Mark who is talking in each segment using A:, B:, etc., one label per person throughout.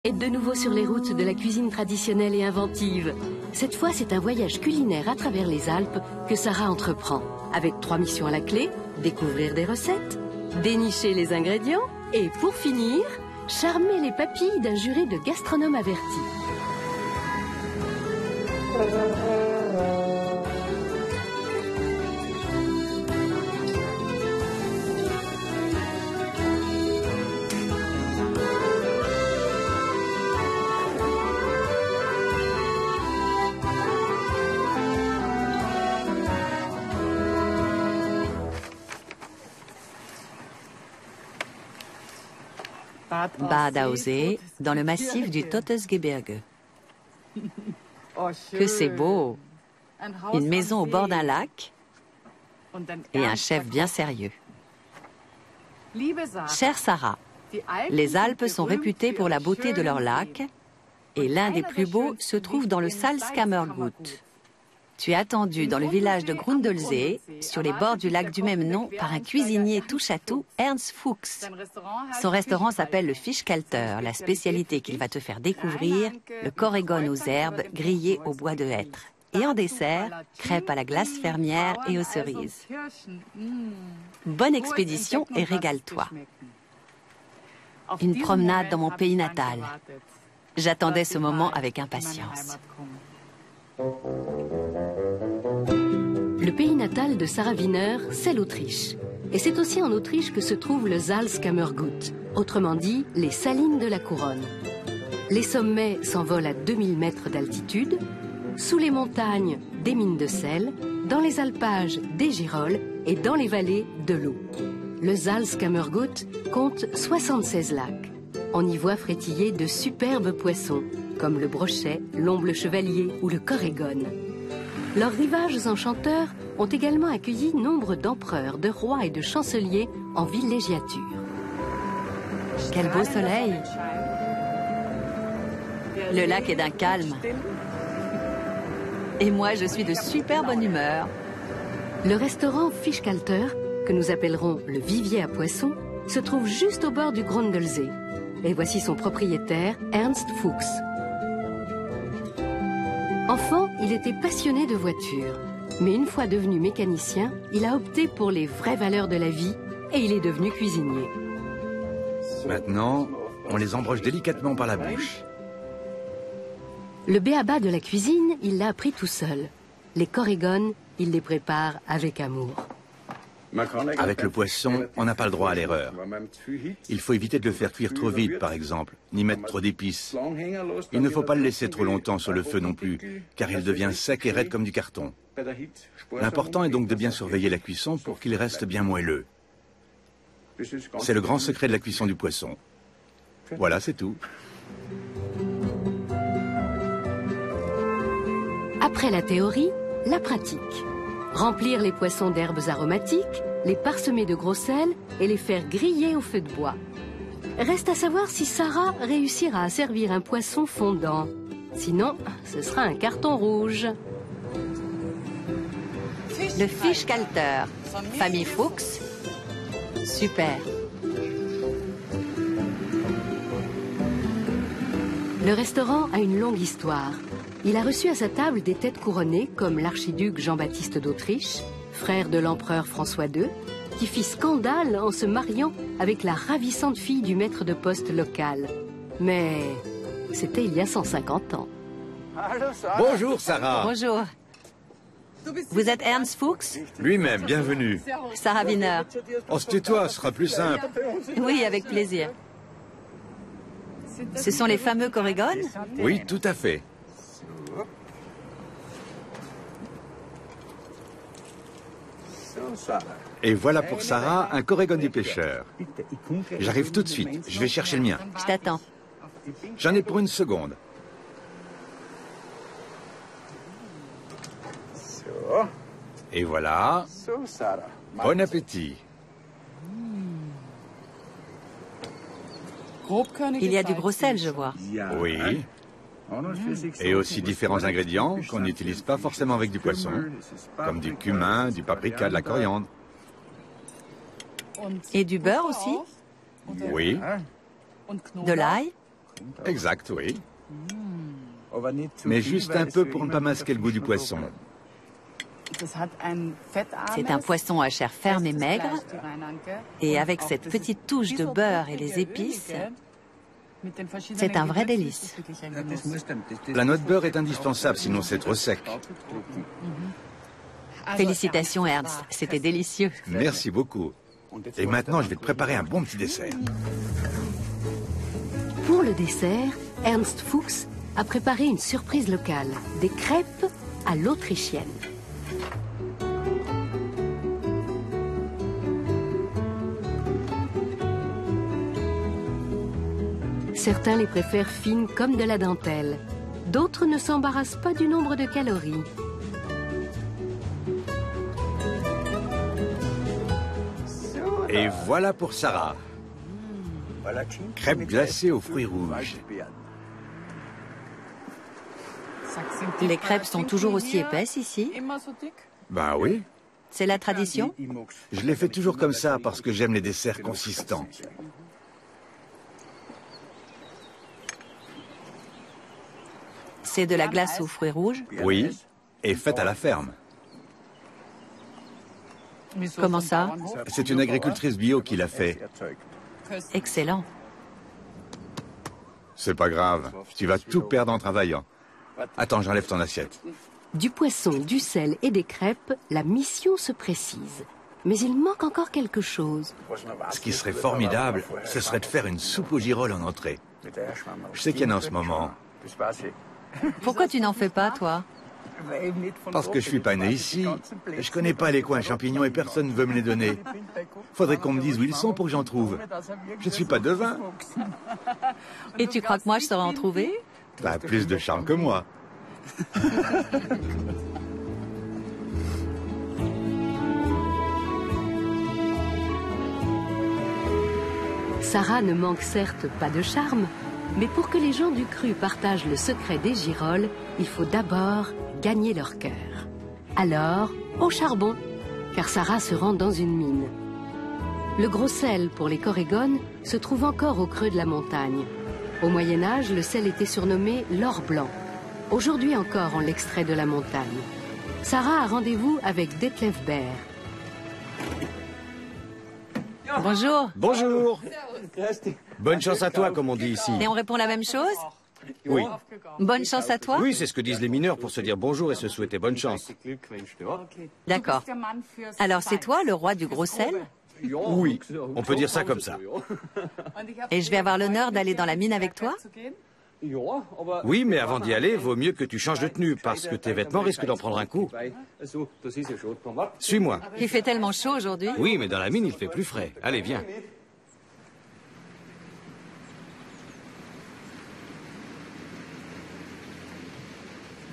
A: est de nouveau sur les routes de la cuisine traditionnelle et inventive. Cette fois, c'est un voyage culinaire à travers les Alpes que Sarah entreprend. Avec 3 missions à la clé, découvrir des recettes, dénicher les ingrédients et, pour finir, charmer les papilles d'un jury de gastronomes avertis.
B: Bad Aussee, dans le massif du Tottesgebirge. Que c'est beau! Une maison au bord d'un lac et un chef bien sérieux. Chère Sarah, les Alpes sont réputées pour la beauté de leurs lacs et l'un des plus beaux se trouve dans le Salzkammergut. Tu es attendu dans le village de Grundlsee, sur les bords du lac du même nom, par un cuisinier touche-à-tout, Ernst Fuchs. Son restaurant s'appelle le Fischkalter. La spécialité qu'il va te faire découvrir, le Korregon aux herbes grillé au bois de hêtre. Et en dessert, crêpes à la glace fermière et aux cerises. Bonne expédition et régale-toi. Une promenade dans mon pays natal. J'attendais ce moment avec impatience.
A: Le pays natal de Sarah Wiener, c'est l'Autriche. Et c'est aussi en Autriche que se trouve le Salzkammergut, autrement dit les salines de la couronne. Les sommets s'envolent à 2000 mètres d'altitude, sous les montagnes des mines de sel, dans les alpages des girolles et dans les vallées de l'eau. Le Salzkammergut compte 76 lacs. On y voit frétiller de superbes poissons, comme le brochet, l'omble chevalier ou le Korregon. Leurs rivages enchanteurs ont également accueilli nombre d'empereurs, de rois et de chanceliers en villégiature.
B: Quel beau soleil! Le lac est d'un calme. Et moi, je suis de super bonne humeur.
A: Le restaurant Fischkalter, que nous appellerons le vivier à poissons, se trouve juste au bord du Grundlsee. Et voici son propriétaire, Ernst Fuchs. Enfant, il était passionné de voitures. Mais une fois devenu mécanicien, il a opté pour les vraies valeurs de la vie et il est devenu cuisinier.
C: Maintenant, on les embroche délicatement par la bouche.
A: Le b.a.-ba de la cuisine, il l'a appris tout seul. Les Korregon, il les prépare avec amour.
C: Avec le poisson, on n'a pas le droit à l'erreur. Il faut éviter de le faire cuire trop vite, par exemple, ni mettre trop d'épices. Il ne faut pas le laisser trop longtemps sur le feu non plus, car il devient sec et raide comme du carton. L'important est donc de bien surveiller la cuisson pour qu'il reste bien moelleux. C'est le grand secret de la cuisson du poisson. Voilà, c'est tout.
A: Après la théorie, la pratique. Remplir les poissons d'herbes aromatiques, les parsemer de gros sel et les faire griller au feu de bois. Reste à savoir si Sarah réussira à servir un poisson fondant. Sinon, ce sera un carton rouge.
B: Le Fischkalter, famille Fuchs. Super.
A: Le restaurant a une longue histoire. Il a reçu à sa table des têtes couronnées comme l'archiduc Jean-Baptiste d'Autriche, frère de l'empereur François II, qui fit scandale en se mariant avec la ravissante fille du maître de poste local. Mais c'était il y a 150 ans.
C: Bonjour, Sarah.
B: Bonjour. Vous êtes Ernst Fuchs?
C: Lui-même, bienvenue.
B: Sarah Wiener.
C: On se tutoie, ce sera plus simple.
B: Oui, avec plaisir. Ce sont les fameux Korregon?
C: Oui, tout à fait. Et voilà pour Sarah, un Korregon du pêcheur. J'arrive tout de suite, je vais chercher le mien.
B: Je t'attends.
C: J'en ai pour une seconde. Et voilà. Bon appétit.
B: Il y a du gros sel, je vois.
C: Oui. Et aussi différents ingrédients qu'on n'utilise pas forcément avec du poisson, comme du cumin, du paprika, de la coriandre.
B: Et du beurre aussi?
C: Oui.
B: De l'ail?
C: Exact, oui. Mais juste un peu pour ne pas masquer le goût du poisson.
B: C'est un poisson à chair ferme et maigre, et avec cette petite touche de beurre et les épices, c'est un vrai délice.
C: La noix de beurre est indispensable, sinon c'est trop sec.
B: Félicitations Ernst, c'était délicieux.
C: Merci beaucoup. Et maintenant, je vais te préparer un bon petit dessert.
A: Pour le dessert, Ernst Fuchs a préparé une surprise locale, des crêpes à l'autrichienne. Certains les préfèrent fines comme de la dentelle. D'autres ne s'embarrassent pas du nombre de calories.
C: Et voilà pour Sarah. Crêpes glacées aux fruits rouges.
B: Les crêpes sont toujours aussi épaisses ici?
C: Ben oui.
B: C'est la tradition?
C: Je les fais toujours comme ça parce que j'aime les desserts consistants.
B: C'est de la glace aux fruits rouges?
C: Oui, et faite à la ferme.
B: Comment ça?
C: C'est une agricultrice bio qui l'a fait.
B: Excellent.
C: C'est pas grave, tu vas tout perdre en travaillant. Attends, j'enlève ton assiette.
A: Du poisson, du sel et des crêpes, la mission se précise. Mais il manque encore quelque chose.
C: Ce qui serait formidable, ce serait de faire une soupe aux girolles en entrée. Je sais qu'il y en a en ce moment.
B: Pourquoi tu n'en fais pas, toi?
C: Parce que je suis pas né ici. Je connais pas les coins champignons et personne ne veut me les donner. Faudrait qu'on me dise où ils sont pour que j'en trouve. Je ne suis pas devin.
B: Et tu crois que moi je saurais en trouver?
C: T'as plus de charme que moi.
A: Sarah ne manque certes pas de charme, mais pour que les gens du cru partagent le secret des girolles, il faut d'abord gagner leur cœur. Alors, au charbon, car Sarah se rend dans une mine. Le gros sel pour les Corégones se trouve encore au creux de la montagne. Au Moyen-Âge, le sel était surnommé l'or blanc. Aujourd'hui encore, on l'extrait de la montagne. Sarah a rendez-vous avec Detlef Baer.
B: Bonjour.
D: Bonjour. Bonne chance à toi, comme on dit ici.
B: Et on répond la même chose?
D: Oui.
B: Bonne chance à toi?
D: Oui, c'est ce que disent les mineurs pour se dire bonjour et se souhaiter bonne chance.
B: D'accord. Alors c'est toi le roi du gros sel?
D: Oui, on peut dire ça comme ça.
B: Et je vais avoir l'honneur d'aller dans la mine avec toi?
D: Oui, mais avant d'y aller, vaut mieux que tu changes de tenue, parce que tes vêtements risquent d'en prendre un coup. Suis-moi.
B: Il fait tellement chaud aujourd'hui.
D: Oui, mais dans la mine, il fait plus frais. Allez, viens.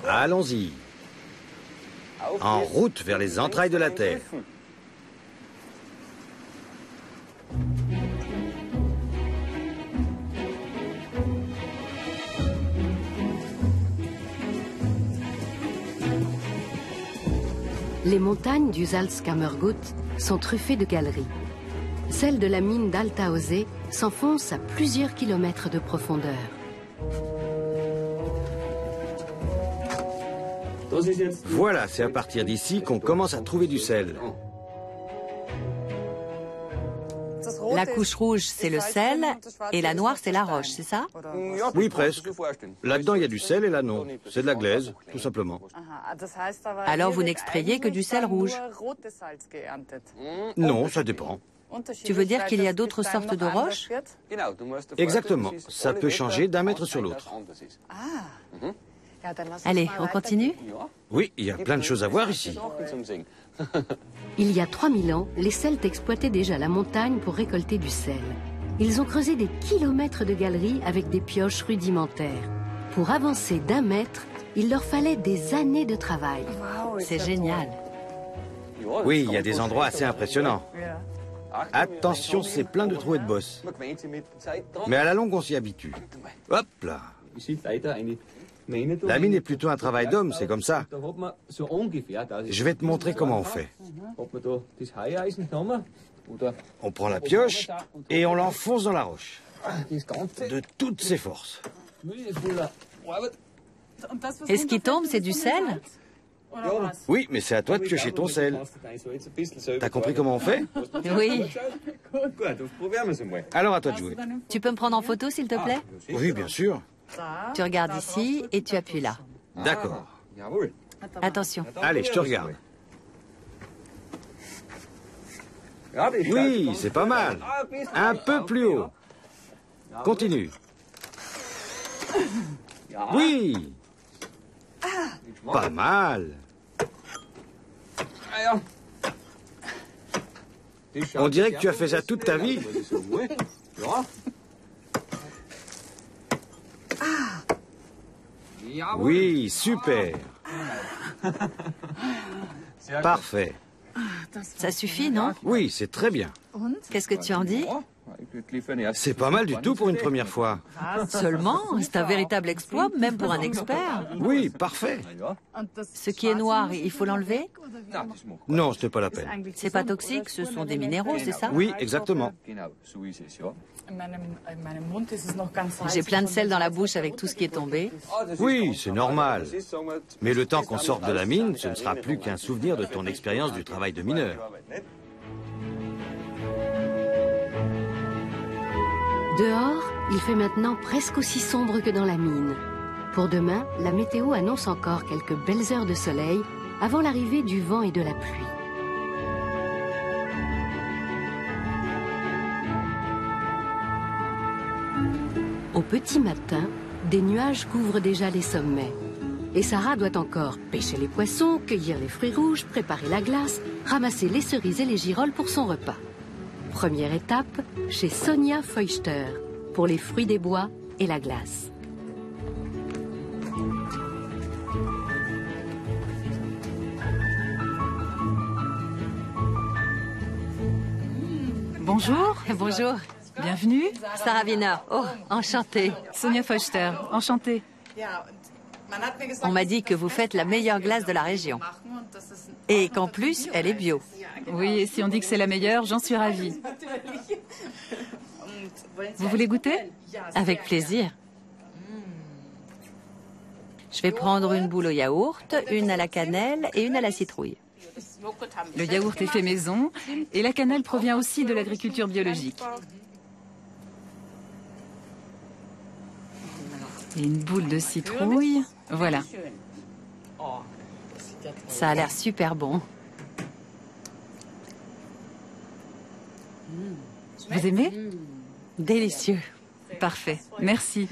D: Allons-y. En route vers les entrailles de la terre.
A: Les montagnes du Salzkammergut sont truffées de galeries. Celle de la mine d'Altaosee s'enfonce à plusieurs kilomètres de profondeur.
D: Voilà, c'est à partir d'ici qu'on commence à trouver du sel.
B: La couche rouge, c'est le sel, et la noire, c'est la roche, c'est ça?
D: Oui, presque. Là-dedans, il y a du sel et là, non. C'est de la glaise, tout simplement.
B: Alors vous n'extrayez que du sel rouge?
D: Non, ça dépend.
B: Tu veux dire qu'il y a d'autres sortes de roches?
D: Exactement. Ça peut changer d'un mètre sur l'autre.
B: Allez, on continue?
D: Oui, il y a plein de choses à voir ici.
A: Il y a 3000 ans, les Celtes exploitaient déjà la montagne pour récolter du sel. Ils ont creusé des kilomètres de galeries avec des pioches rudimentaires. Pour avancer d'1 mètre, il leur fallait des années de travail.
B: C'est génial.
D: Oui, il y a des endroits assez impressionnants. Attention, c'est plein de trous et de bosses. Mais à la longue, on s'y habitue. Hop là. La mine est plutôt un travail d'homme, c'est comme ça. Je vais te montrer comment on fait. On prend la pioche et on l'enfonce dans la roche. de toutes ses forces.
B: Et ce qui tombe, c'est du sel?
D: Oui, mais c'est à toi de piocher ton sel. T'as compris comment on fait?
B: Oui.
D: Alors à toi de jouer.
B: Tu peux me prendre en photo, s'il te plaît?
D: Oui, bien sûr.
B: Tu regardes ici et tu appuies là.
D: D'accord.
B: Attention.
D: Allez, je te regarde. Oui, c'est pas mal. Un peu plus haut. Continue. Oui. Pas mal. On dirait que tu as fait ça toute ta vie. Oui, super. Parfait.
B: Ça suffit, non?
D: Oui, c'est très bien.
B: Qu'est-ce que tu en dis?
D: C'est pas mal du tout pour une première fois.
B: Seulement? C'est un véritable exploit, même pour un expert.
D: Oui, parfait.
B: Ce qui est noir, il faut l'enlever?
D: Non, ce n'est pas la peine.
B: C'est pas toxique, ce sont des minéraux, c'est ça?
D: Oui, exactement.
B: J'ai plein de sel dans la bouche avec tout ce qui est tombé.
D: Oui, c'est normal. Mais le temps qu'on sorte de la mine, ce ne sera plus qu'un souvenir de ton expérience du travail de mineur.
A: Dehors, il fait maintenant presque aussi sombre que dans la mine. Pour demain, la météo annonce encore quelques belles heures de soleil avant l'arrivée du vent et de la pluie. Au petit matin, des nuages couvrent déjà les sommets. Et Sarah doit encore pêcher les poissons, cueillir les fruits rouges, préparer la glace, ramasser les cerises et les girolles pour son repas. Première étape, chez Sonia Feuchter, pour les fruits des bois et la glace.
E: Bonjour.
B: Bonjour,
E: Bienvenue.
B: Sarah Wiener. Oh, enchantée.
E: Sonia Feuchter, enchantée.
B: On m'a dit que vous faites la meilleure glace de la région. Et qu'en plus, elle est bio.
E: Oui, et si on dit que c'est la meilleure, j'en suis ravie. Vous voulez goûter?
B: Avec plaisir. Je vais prendre une boule au yaourt, une à la cannelle et une à la citrouille.
E: Le yaourt est fait maison et la cannelle provient aussi de l'agriculture biologique. Et une boule de citrouille, voilà.
B: Ça a l'air super bon.
E: Vous aimez?
B: Délicieux.
E: Parfait, merci.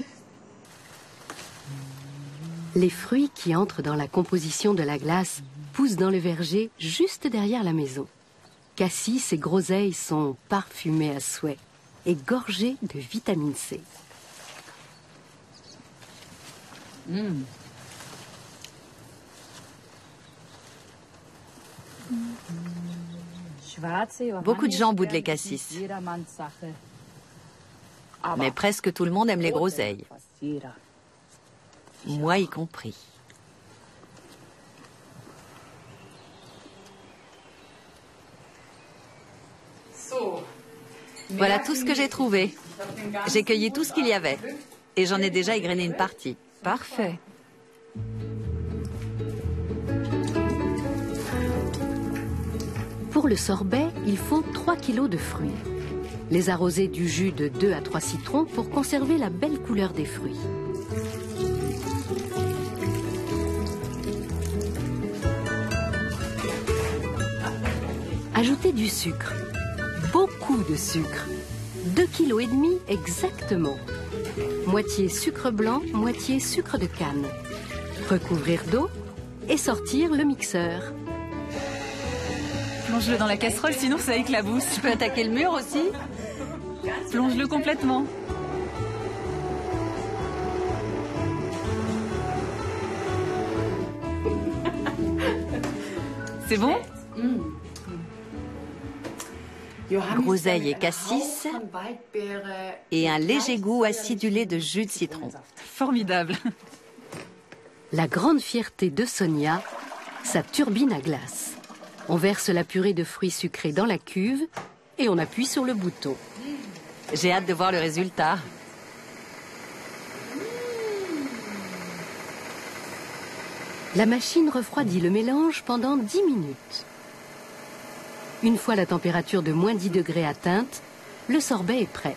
A: Les fruits qui entrent dans la composition de la glace poussent dans le verger juste derrière la maison. Cassis et groseilles sont parfumés à souhait et gorgés de vitamine C.
B: Beaucoup de gens boudent les cassis. Mais presque tout le monde aime les groseilles. Moi y compris. Voilà tout ce que j'ai trouvé. J'ai cueilli tout ce qu'il y avait. Et j'en ai déjà égrené une partie.
E: Parfait.
A: Pour le sorbet, il faut 3 kg de fruits. Les arroser du jus de 2 à 3 citrons pour conserver la belle couleur des fruits. Ajoutez du sucre. Beaucoup de sucre. 2,5 kg exactement. Moitié sucre blanc, moitié sucre de canne. Recouvrir d'eau et sortir le mixeur.
E: Plonge-le dans la casserole, sinon ça éclabousse.
B: Tu peux attaquer le mur aussi?
E: Plonge-le complètement. C'est bon?
B: Groseille et cassis et un léger goût acidulé de jus de citron.
E: Formidable.
A: La grande fierté de Sonia, sa turbine à glace. On verse la purée de fruits sucrés dans la cuve et on appuie sur le bouton.
B: J'ai hâte de voir le résultat.
A: La machine refroidit le mélange pendant 10 minutes. Une fois la température de moins 10 degrés atteinte, le sorbet est prêt.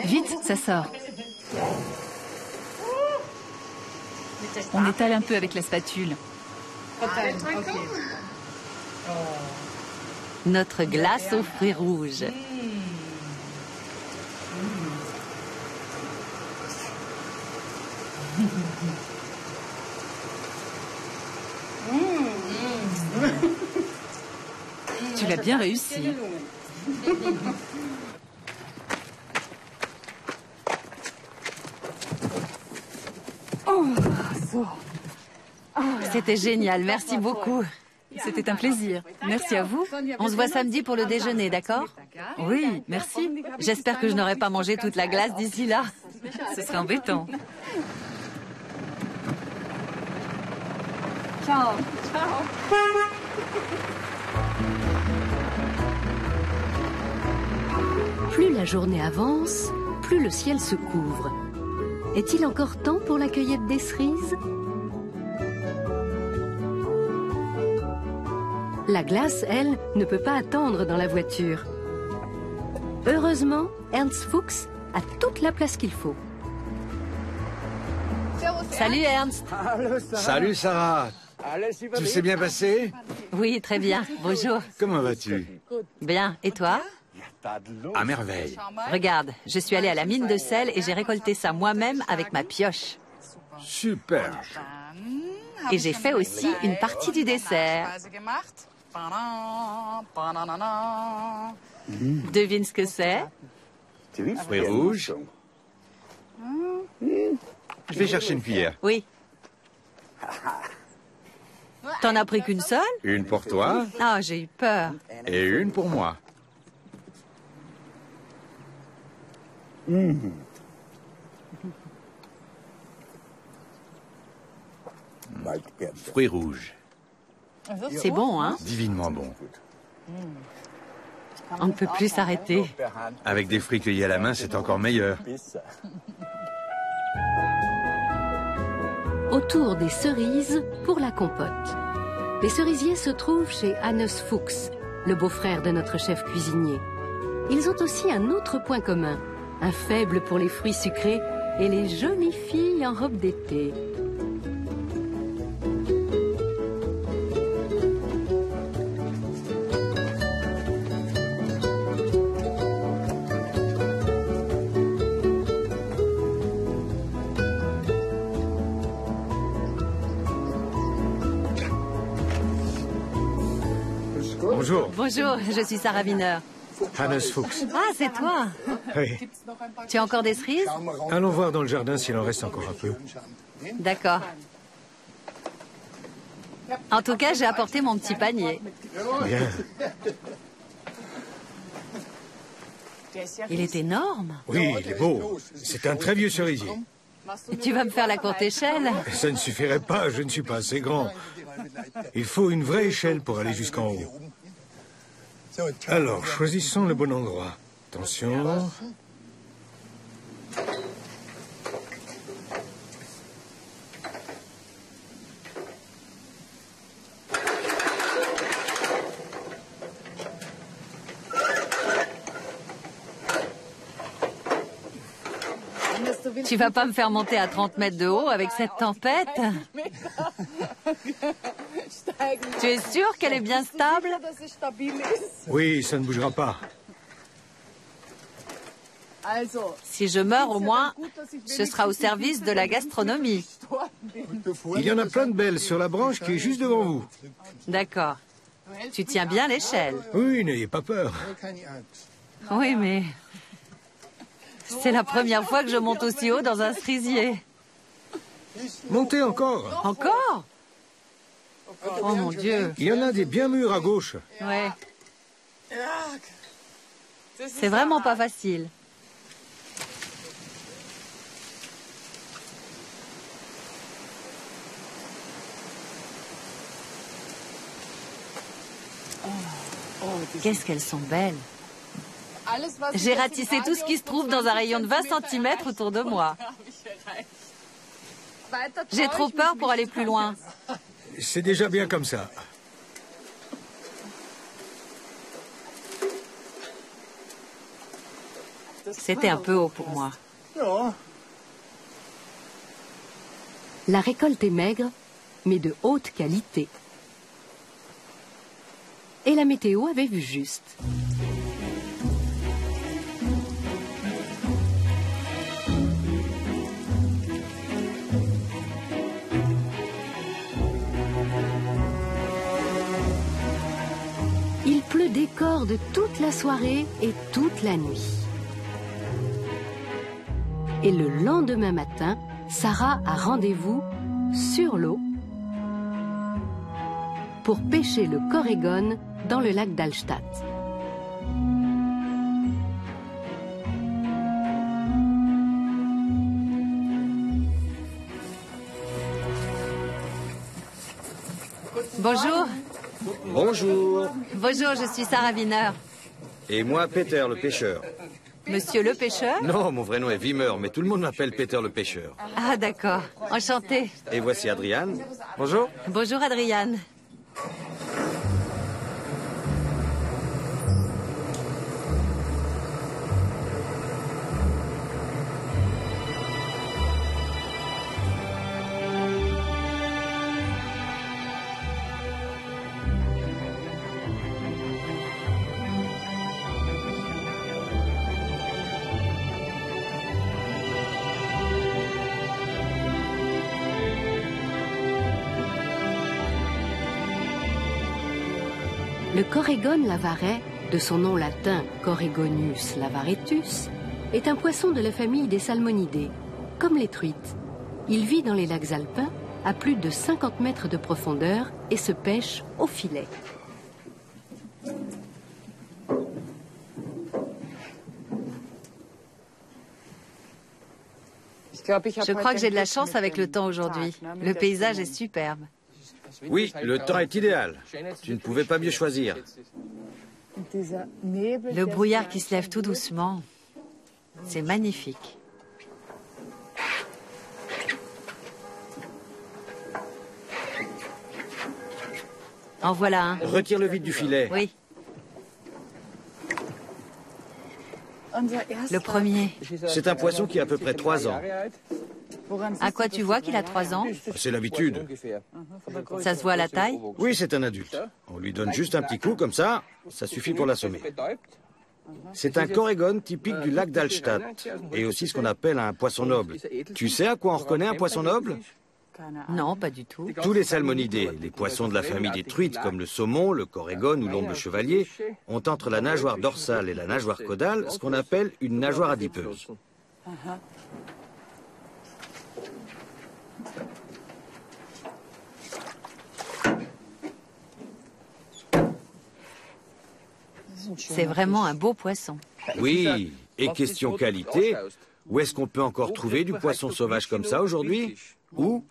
E: Vite, ça sort. On étale un peu avec la spatule.
B: Notre glace aux fruits rouges.
E: Tu l'as bien réussi.
B: C'était génial, merci beaucoup.
E: C'était un plaisir. Merci à vous.
B: On se voit samedi pour le déjeuner, d'accord?
E: Oui, merci.
B: J'espère que je n'aurai pas mangé toute la glace d'ici là.
E: Ce serait embêtant.
A: Plus la journée avance, plus le ciel se couvre. Est-il encore temps pour la cueillette des cerises? La glace, elle, ne peut pas attendre dans la voiture. Heureusement, Ernst Fuchs a toute la place qu'il faut.
B: Salut Ernst.
C: Salut Sarah. Tout s'est bien passé?
B: Oui, très bien. Bonjour.
C: Comment vas-tu?
B: Bien. Et toi?
C: À merveille.
B: Regarde, je suis allée à la mine de sel et j'ai récolté ça moi-même avec ma pioche.
C: Super.
B: Et j'ai fait aussi une partie du dessert. Devine ce que c'est?
C: Fruits rouges. Je vais chercher une cuillère.
B: Oui. T'en as pris qu'une seule?
C: Une pour toi
B: Ah, j'ai eu peur.
C: et une pour moi. Fruits rouges.
B: C'est bon, hein?
C: Divinement bon.
B: On ne peut plus s'arrêter.
C: Avec des fruits cueillis à la main, c'est encore meilleur.
A: Autour des cerises pour la compote. Les cerisiers se trouvent chez Hannes Fuchs, le beau-frère de notre chef cuisinier. Ils ont aussi un autre point commun, un faible pour les fruits sucrés et les jolies filles en robe d'été.
F: Bonjour,
B: Bonjour, je suis Sarah Wiener.
F: Hannes Fuchs.
B: Ah, c'est toi.
F: Oui.
B: Tu as encore des cerises?
F: Allons voir dans le jardin s'il en reste encore un peu.
B: D'accord. En tout cas, j'ai apporté mon petit panier.
F: Bien.
B: Il est énorme.
F: Oui, il est beau. C'est un très vieux cerisier.
B: Tu vas me faire la courte échelle?
F: Ça ne suffirait pas, je ne suis pas assez grand. Il faut une vraie échelle pour aller jusqu'en haut. Alors, choisissons le bon endroit. Attention.
B: Tu vas pas me faire monter à 30 mètres de haut avec cette tempête? Tu es sûr qu'elle est bien stable?
F: Oui, ça ne bougera pas.
B: Si je meurs, au moins, ce sera au service de la gastronomie.
F: Il y en a plein de belles sur la branche qui est juste devant vous.
B: D'accord. Tu tiens bien l'échelle.
F: Oui, n'ayez pas peur.
B: Oui, mais... c'est la première fois que je monte aussi haut dans un cerisier.
F: Montez encore.
B: Encore? Oh mon Dieu.
F: Il y en a des bien mûrs à gauche.
B: Ouais. C'est vraiment pas facile. Qu'est-ce qu'elles sont belles. J'ai ratissé tout ce qui se trouve dans un rayon de 20 cm autour de moi. J'ai trop peur pour aller plus loin.
F: C'est déjà bien comme ça.
B: C'était un peu haut pour moi.
A: La récolte est maigre, mais de haute qualité. Et la météo avait vu juste. Il pleut des cordes toute la soirée et toute la nuit. Et le lendemain matin, Sarah a rendez-vous sur l'eau pour pêcher le corégon dans le lac d'Allstatt.
B: Bonjour.
D: Bonjour.
B: Bonjour, je suis Sarah Wiener.
D: Et moi, Peter, le pêcheur.
B: Monsieur le pêcheur?
D: Non, mon vrai nom est Wimmer, mais tout le monde m'appelle Peter le pêcheur.
B: Ah, d'accord. Enchanté.
D: Et voici Adriane. Bonjour.
B: Bonjour, Adriane.
A: Le corégon lavaret, de son nom latin Coregonus lavaretus, est un poisson de la famille des salmonidés, comme les truites. Il vit dans les lacs alpins à plus de 50 mètres de profondeur et se pêche au filet.
B: Je crois que j'ai de la chance avec le temps aujourd'hui. Le paysage est superbe.
D: Oui, le temps est idéal. Tu ne pouvais pas mieux choisir.
B: Le brouillard qui se lève tout doucement. C'est magnifique. En voilà un.
D: Retire le vide du filet.
B: Oui. Le premier.
D: C'est un poisson qui a à peu près 3 ans.
B: À quoi tu vois qu'il a 3 ans?
D: C'est l'habitude.
B: Ça se voit à la taille?
D: Oui, c'est un adulte. On lui donne juste un petit coup, comme ça suffit pour l'assommer. C'est un corégon typique du lac d'Allstatt, et aussi ce qu'on appelle un poisson noble. Tu sais à quoi on reconnaît un poisson noble?
B: Non, pas du tout.
D: Tous les salmonidés, les poissons de la famille des truites, comme le saumon, le corégon ou l'omble chevalier, ont entre la nageoire dorsale et la nageoire caudale ce qu'on appelle une nageoire adipeuse.
B: C'est vraiment un beau poisson.
D: Oui, et question qualité, où est-ce qu'on peut encore trouver du poisson sauvage comme ça aujourd'hui? Où?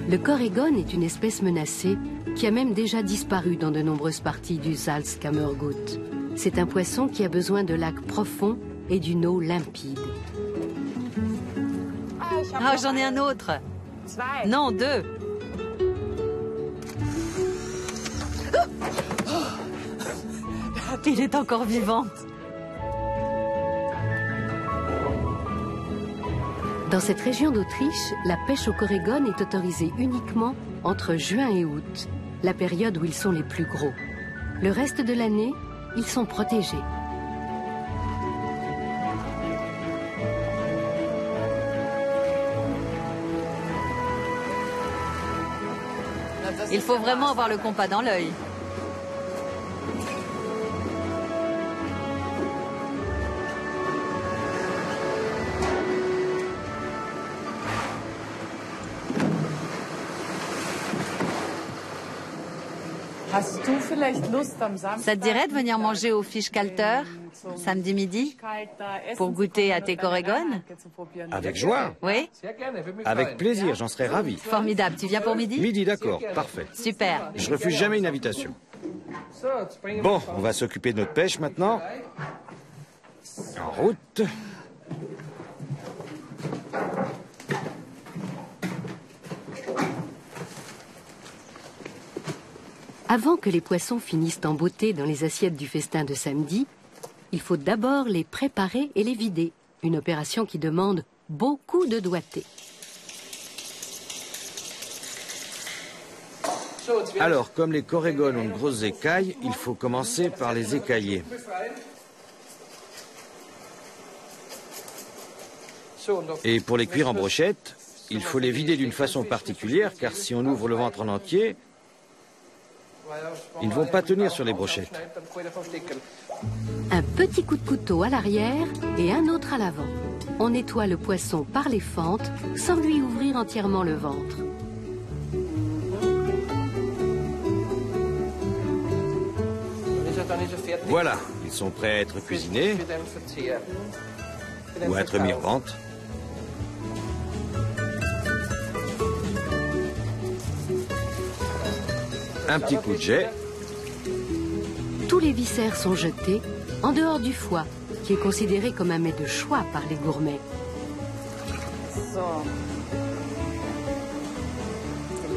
A: Le corégon est une espèce menacée qui a même déjà disparu dans de nombreuses parties du Salzkammergut. C'est un poisson qui a besoin de lacs profonds et d'une eau limpide.
B: Ah, j'en ai un autre. Non, 2. Il est encore vivant.
A: Dans cette région d'Autriche, la pêche au corégon est autorisée uniquement entre juin et août, la période où ils sont les plus gros. Le reste de l'année, ils sont protégés.
B: Il faut vraiment avoir le compas dans l'œil. Ça te dirait de venir manger au Fischkalter samedi midi pour goûter à tes Coregon?
D: Avec joie.
B: Oui?
D: Avec plaisir, j'en serais ravi.
B: Formidable. Tu viens pour midi?
D: Midi, d'accord, parfait.
B: Super.
D: Je refuse jamais une invitation. Bon, on va s'occuper de notre pêche maintenant. En route.
A: Avant que les poissons finissent en beauté dans les assiettes du festin de samedi, il faut d'abord les préparer et les vider, une opération qui demande beaucoup de doigté.
D: Alors, comme les corégones ont de grosses écailles, il faut commencer par les écailler. Et pour les cuire en brochette, il faut les vider d'une façon particulière, car si on ouvre le ventre en entier, ils ne vont pas tenir sur les brochettes.
A: Un petit coup de couteau à l'arrière et un autre à l'avant. On nettoie le poisson par les fentes sans lui ouvrir entièrement le ventre.
D: Voilà, ils sont prêts à être cuisinés ou à être mis en vente. Un petit coup de jet.
A: Tous les viscères sont jetés, en dehors du foie, qui est considéré comme un mets de choix par les gourmets.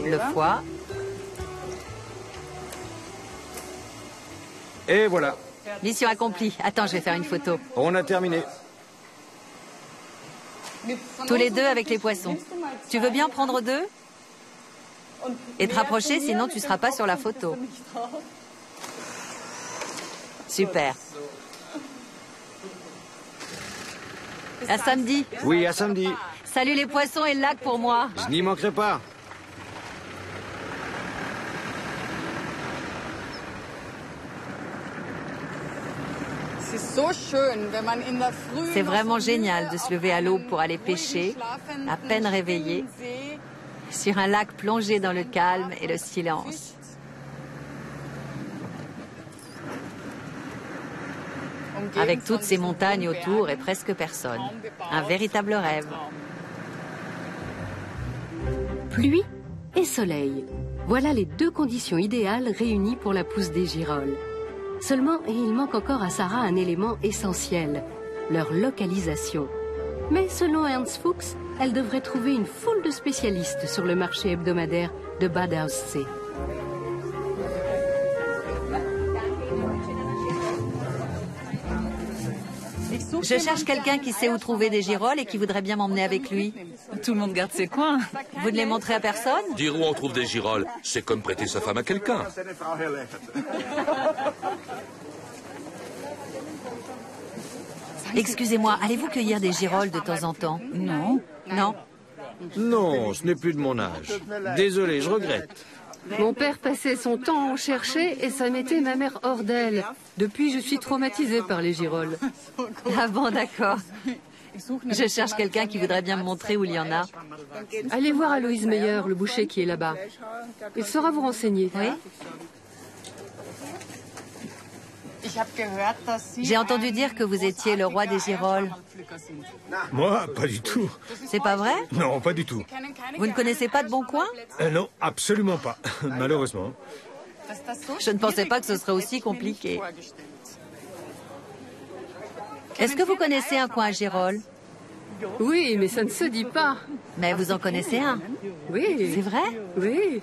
B: Le foie.
D: Et voilà,
B: Mission accomplie. Attends, je vais faire une photo.
D: on a terminé.
B: Tous les deux avec les poissons. Tu veux bien prendre deux? Et te rapprocher, sinon tu ne seras pas sur la photo. Super. À samedi.
D: Oui, à samedi.
B: Salut les poissons et le lac pour moi.
D: Je n'y manquerai pas.
B: C'est vraiment génial de se lever à l'aube pour aller pêcher, à peine réveillé, sur un lac plongé dans le calme et le silence. Avec toutes ces montagnes autour et presque personne. Un véritable rêve.
A: Pluie et soleil. Voilà les deux conditions idéales réunies pour la pousse des girolles. Seulement, il manque encore à Sarah un élément essentiel, leur localisation. Mais selon Ernst Fuchs, elle devrait trouver une foule de spécialistes sur le marché hebdomadaire de Bad Aussee.
B: Je cherche quelqu'un qui sait où trouver des girolles et qui voudrait bien m'emmener avec lui.
E: Tout le monde garde ses coins.
B: Vous ne les montrez à personne?
G: Dire où on trouve des girolles, c'est comme prêter sa femme à quelqu'un.
B: Excusez-moi, allez-vous cueillir des girolles de temps en temps?
E: Non.
B: Non?
D: Non, ce n'est plus de mon âge. Désolé, je regrette.
H: Mon père passait son temps à en chercher et ça mettait ma mère hors d'elle. Depuis, je suis traumatisée par les girolles.
B: Ah bon, d'accord. Je cherche quelqu'un qui voudrait bien me montrer où il y en a.
H: Allez voir Aloïs Meyer, le boucher qui est là-bas. Il saura vous renseigner.
B: Oui? J'ai entendu dire que vous étiez le roi des girolles.
F: Moi, pas du tout.
B: C'est pas vrai?
F: Non, pas du tout.
B: Vous ne connaissez pas de Bon Coin?
F: Non, absolument pas. Malheureusement.
B: Je ne pensais pas que ce serait aussi compliqué. Est-ce que vous connaissez un coin à girolles?
H: Oui, mais ça ne se dit pas.
B: Mais vous en connaissez un?
H: Oui.
B: C'est vrai?
H: Oui.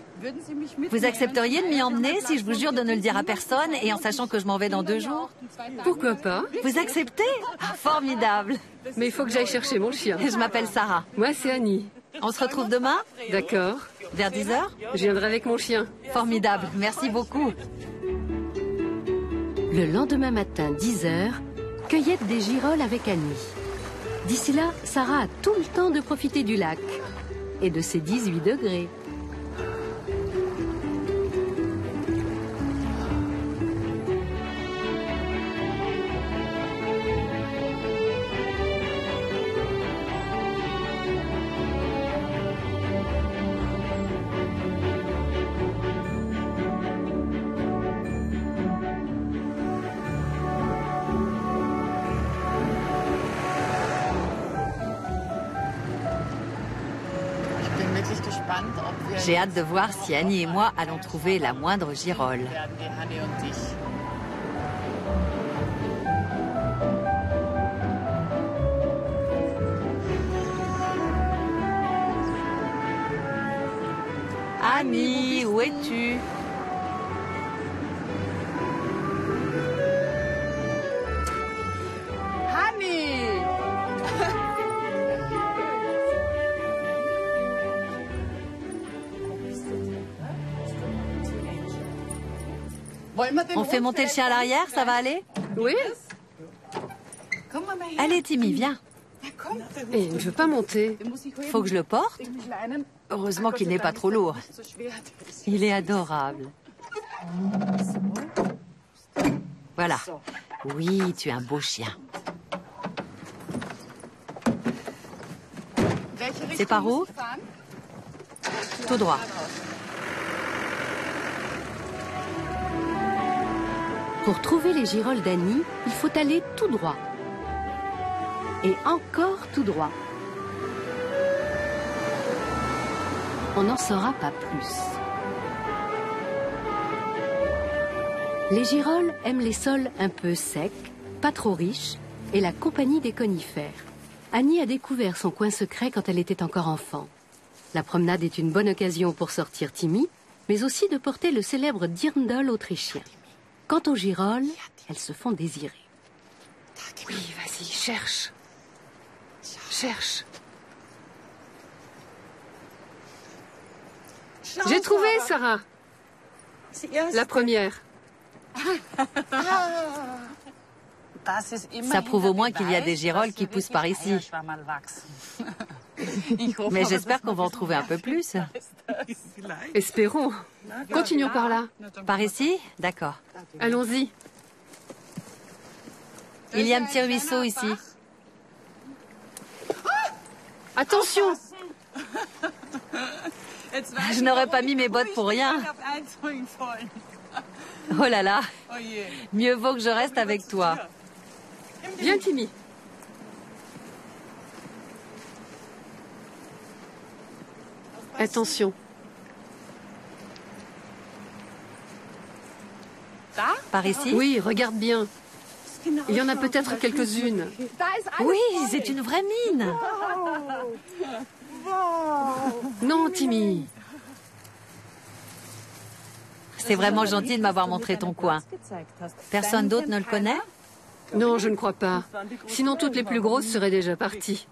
B: Vous accepteriez de m'y emmener si je vous jure de ne le dire à personne et en sachant que je m'en vais dans 2 jours?
H: Pourquoi pas?
B: Vous acceptez? Ah, formidable!
H: Mais il faut que j'aille chercher mon chien.
B: Je m'appelle Sarah.
H: Moi, c'est Annie.
B: On se retrouve demain?
H: D'accord.
B: Vers 10h?
H: Je viendrai avec mon chien.
B: Formidable, merci beaucoup.
A: Le lendemain matin, 10h, cueillette des girolles avec Annie. D'ici là, Sarah a tout le temps de profiter du lac et de ses 18 degrés.
B: J'ai hâte de voir si Annie et moi allons trouver la moindre girole. Annie, où es-tu? On fait monter le chien à l'arrière, ça va aller?
H: Oui?
B: Allez, Timmy, viens.
H: Et il ne veut pas monter.
B: Faut que je le porte? Heureusement qu'il n'est pas trop lourd. Il est adorable. Voilà. Oui, tu es un beau chien. C'est par où? Tout droit.
A: Pour trouver les girolles d'Annie, il faut aller tout droit. Et encore tout droit. On n'en saura pas plus. Les girolles aiment les sols un peu secs, pas trop riches, et la compagnie des conifères. Annie a découvert son coin secret quand elle était encore enfant. La promenade est une bonne occasion pour sortir Timmy, mais aussi de porter le célèbre dirndl autrichien. Quant aux girolles, elles se font désirer.
H: Oui, vas-y, cherche. Cherche. J'ai trouvé, Sarah. La première.
B: Ça prouve au moins qu'il y a des girolles qui poussent par ici. Mais j'espère qu'on va en trouver un peu plus.
H: Espérons. Continuons par là.
B: Par ici? D'accord.
H: Allons-y.
B: Il y a un petit ruisseau ici.
H: Attention!
B: Je n'aurais pas mis mes bottes pour rien. Oh là là. Mieux vaut que je reste avec toi.
H: Viens, Timmy. Attention.
B: Par ici?
H: Oui, regarde bien. Il y en a peut-être quelques-unes.
B: Oui, c'est une vraie mine.
H: Non, Timmy.
B: C'est vraiment gentil de m'avoir montré ton coin. Personne d'autre ne le connaît?
H: Non, je ne crois pas. Sinon, toutes les plus grosses seraient déjà parties.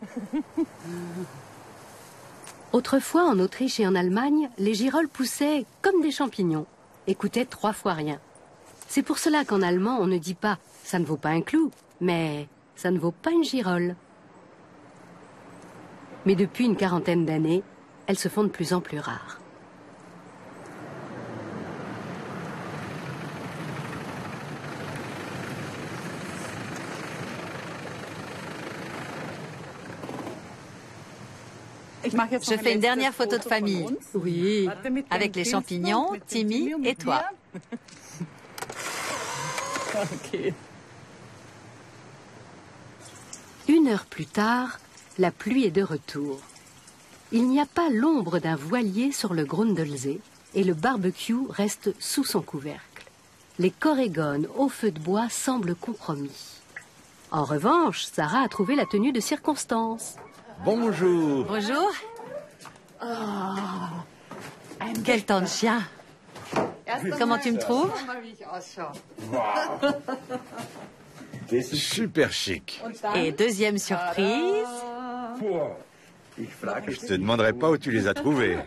A: Autrefois, en Autriche et en Allemagne, les girolles poussaient comme des champignons et coûtaient 3 fois rien. C'est pour cela qu'en allemand, on ne dit pas « ça ne vaut pas un clou », mais « ça ne vaut pas une girolle ». Mais depuis une quarantaine d'années, elles se font de plus en plus rares.
B: Je fais une dernière photo de famille.
H: Oui.
B: Avec les champignons, Timmy et toi.
A: Une heure plus tard, la pluie est de retour. Il n'y a pas l'ombre d'un voilier sur le Grundlsee et le barbecue reste sous son couvercle. Les corégones au feu de bois semblent compromis. En revanche, Sarah a trouvé la tenue de circonstance.
C: Bonjour.
B: Bonjour. Quel temps de chien. Comment tu me trouves?
C: Super chic.
B: Et deuxième surprise.
C: Je te demanderai pas où tu les as trouvés.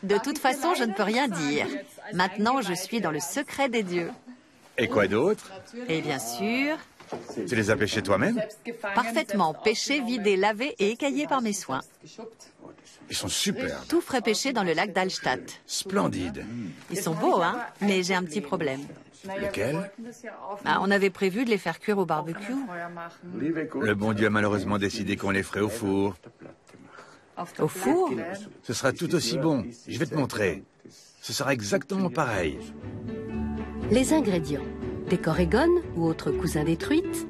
B: De toute façon, je ne peux rien dire. Maintenant, je suis dans le secret des dieux.
C: Et quoi d'autre?
B: Et bien sûr,
C: Tu les as pêchés toi-même?
B: parfaitement pêchés, vidés, lavés et écaillés par mes soins.
C: Ils sont super.
B: Tout frais pêché dans le lac d'Allstatt.
C: Splendide.
B: Ils sont beaux, hein? Mais j'ai un petit problème.
C: Lequel?
B: Ah, on avait prévu de les faire cuire au barbecue.
C: Le bon Dieu a malheureusement décidé qu'on les ferait au four.
B: Au four?
C: Ce sera tout aussi bon. Je vais te montrer. Ce sera exactement pareil.
A: Les ingrédients: des corégones ou autres cousins des truites,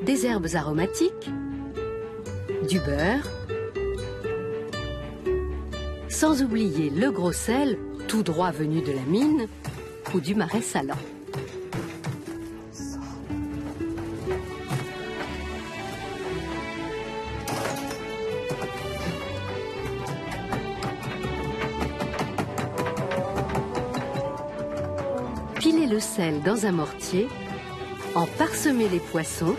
A: des herbes aromatiques, du beurre, Sans oublier le gros sel, tout droit venu de la mine, ou du marais salant. Pilez le sel dans un mortier, en parsemez les poissons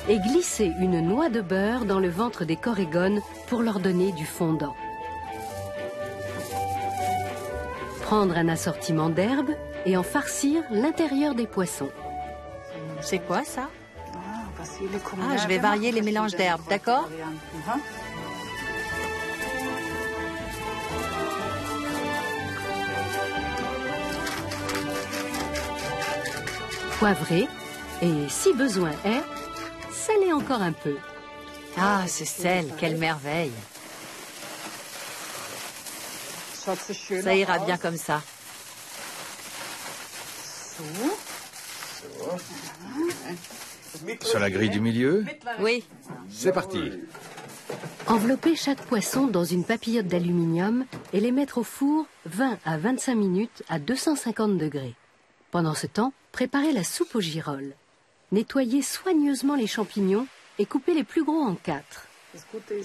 A: et glissez une noix de beurre dans le ventre des corégones pour leur donner du fondant. Prendre un assortiment d'herbes et en farcir l'intérieur des poissons.
B: C'est quoi ça? Ah, je vais varier les mélanges d'herbes, d'accord?
A: Poivrez et, si besoin est, salez encore un peu.
B: Ah, ce sel, quelle merveille! Ça ira bien comme ça.
C: Sur la grille du milieu?
B: Oui.
C: C'est parti.
A: Enveloppez chaque poisson dans une papillote d'aluminium et les mettre au four 20 à 25 minutes à 250 degrés. Pendant ce temps, préparez la soupe aux girolles. Nettoyez soigneusement les champignons et coupez les plus gros en 4.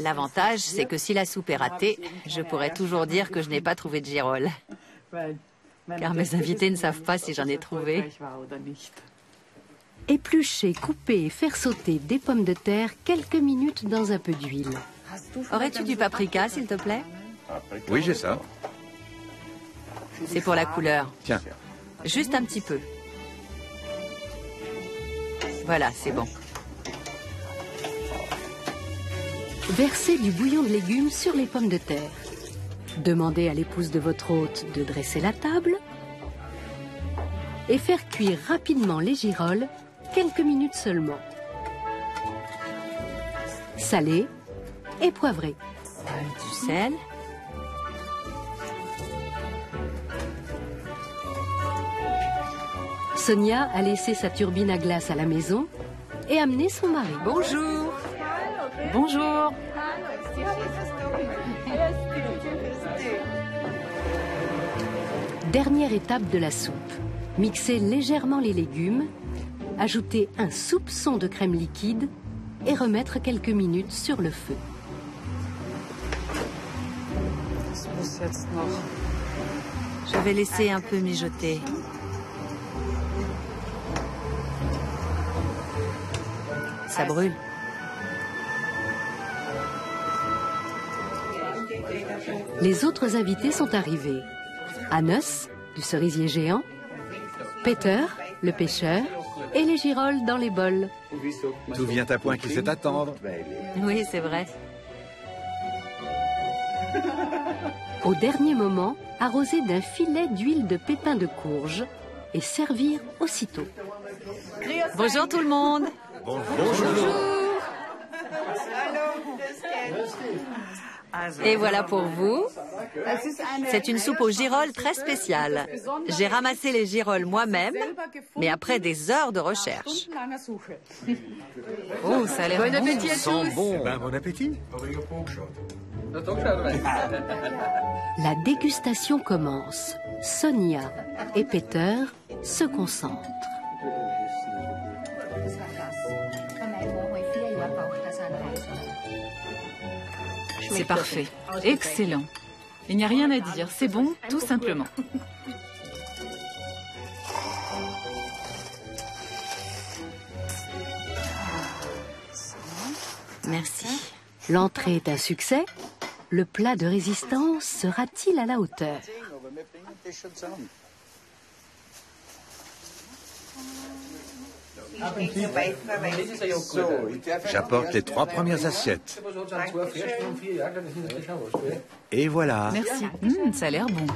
B: L'avantage, c'est que si la soupe est ratée, je pourrais toujours dire que je n'ai pas trouvé de girolles. Car mes invités ne savent pas si j'en ai trouvé.
A: Éplucher, couper et faire sauter des pommes de terre quelques minutes dans un peu d'huile.
B: Aurais-tu du paprika, s'il te plaît?
C: Oui, j'ai ça.
B: C'est pour la couleur.
C: Tiens.
B: Juste un petit peu. Voilà, c'est bon.
A: Versez du bouillon de légumes sur les pommes de terre. Demandez à l'épouse de votre hôte de dresser la table et faire cuire rapidement les girolles, quelques minutes seulement. Salez et poivrez.
B: Du sel.
A: Sonia a laissé sa turbine à glace à la maison et amené son mari.
E: Bonjour. Bonjour.
A: Dernière étape de la soupe. Mixez légèrement les légumes, ajoutez un soupçon de crème liquide et remettre quelques minutes sur le feu.
B: Je vais laisser un peu mijoter. Ça brûle.
A: Les autres invités sont arrivés. Hannes, du cerisier géant, Peter, le pêcheur, et les girolles dans les bols.
C: Tout vient à point qu'il sait attendre.
B: Oui, c'est vrai.
A: Au dernier moment, arroser d'un filet d'huile de pépins de courge et servir aussitôt.
B: Bonjour tout le monde.
C: Bonjour.
B: Et voilà pour vous. C'est une soupe aux girolles très spéciale. J'ai ramassé les girolles moi-même, mais après des heures de recherche.
E: Oh, ça a l'air bon.
H: Appétit à tous.
F: Bon. Bon appétit.
A: La dégustation commence. Sonia et Peter se concentrent.
E: C'est parfait. Excellent. Il n'y a rien à dire. C'est bon, tout simplement.
B: Merci.
A: L'entrée est un succès. Le plat de résistance sera-t-il à la hauteur?
C: J'apporte les 3 premières assiettes. Et voilà.
E: Merci. Ça a l'air bon.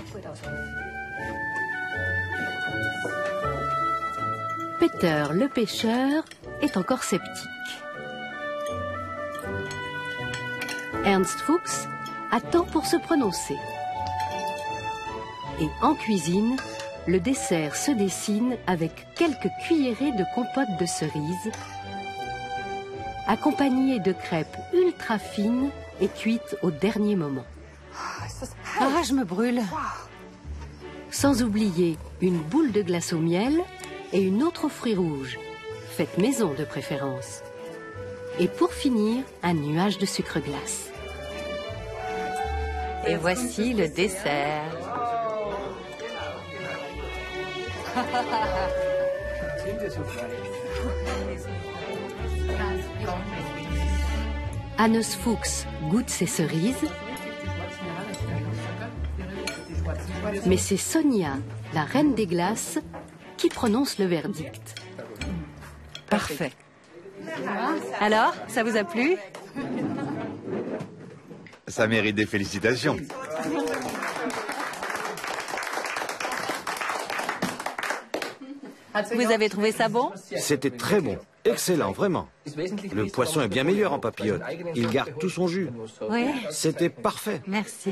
A: Peter, le pêcheur, est encore sceptique. Ernst Fuchs attend pour se prononcer. Et en cuisine, le dessert se dessine avec quelques cuillerées de compote de cerises, accompagnées de crêpes ultra fines et cuite au dernier moment.
B: Ah, je me brûle.
A: Sans oublier une boule de glace au miel et une autre aux fruits rouges. Faites maison de préférence. Et pour finir, un nuage de sucre glace.
B: Et voici le dessert.
A: Hannes Fuchs goûte ses cerises, mais c'est Sonia, la reine des glaces, qui prononce le verdict.
B: Parfait. Alors, ça vous a plu?
C: Ça mérite des félicitations.
B: Vous avez trouvé ça bon?
D: C'était très bon. Excellent, vraiment. Le poisson est bien meilleur en papillote. Il garde tout son jus.
B: Oui.
D: C'était parfait.
B: Merci.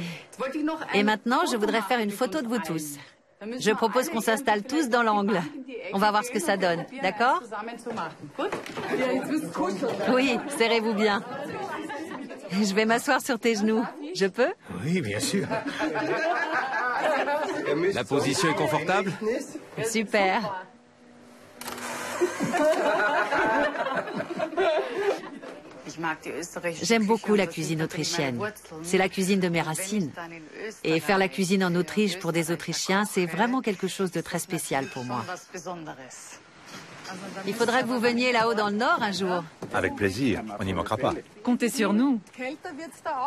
B: Et maintenant, je voudrais faire une photo de vous tous. Je propose qu'on s'installe tous dans l'angle. On va voir ce que ça donne, d'accord? Oui, serrez-vous bien. Je vais m'asseoir sur tes genoux. Je peux?
F: Oui, bien sûr.
I: La position est confortable?
B: Super. J'aime beaucoup la cuisine autrichienne. C'est la cuisine de mes racines. Et faire la cuisine en Autriche pour des Autrichiens, c'est vraiment quelque chose de très spécial pour moi. Il faudra que vous veniez là-haut dans le nord un jour.
C: Avec plaisir, on n'y manquera pas.
E: Comptez sur nous.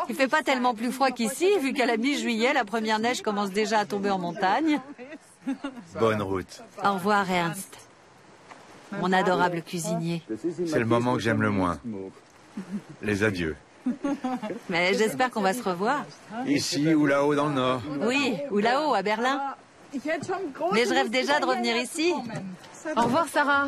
B: Il fait pas tellement plus froid qu'ici, vu qu'à la mi-juillet, la première neige commence déjà à tomber en montagne.
C: Bonne route.
B: Au revoir, Ernst. Mon adorable cuisinier.
C: C'est le moment que j'aime le moins. Les adieux.
B: Mais j'espère qu'on va se revoir.
C: Ici ou là-haut dans le nord.
B: Oui, ou là-haut, à Berlin. Mais je rêve déjà de revenir ici.
H: Au revoir, Sarah.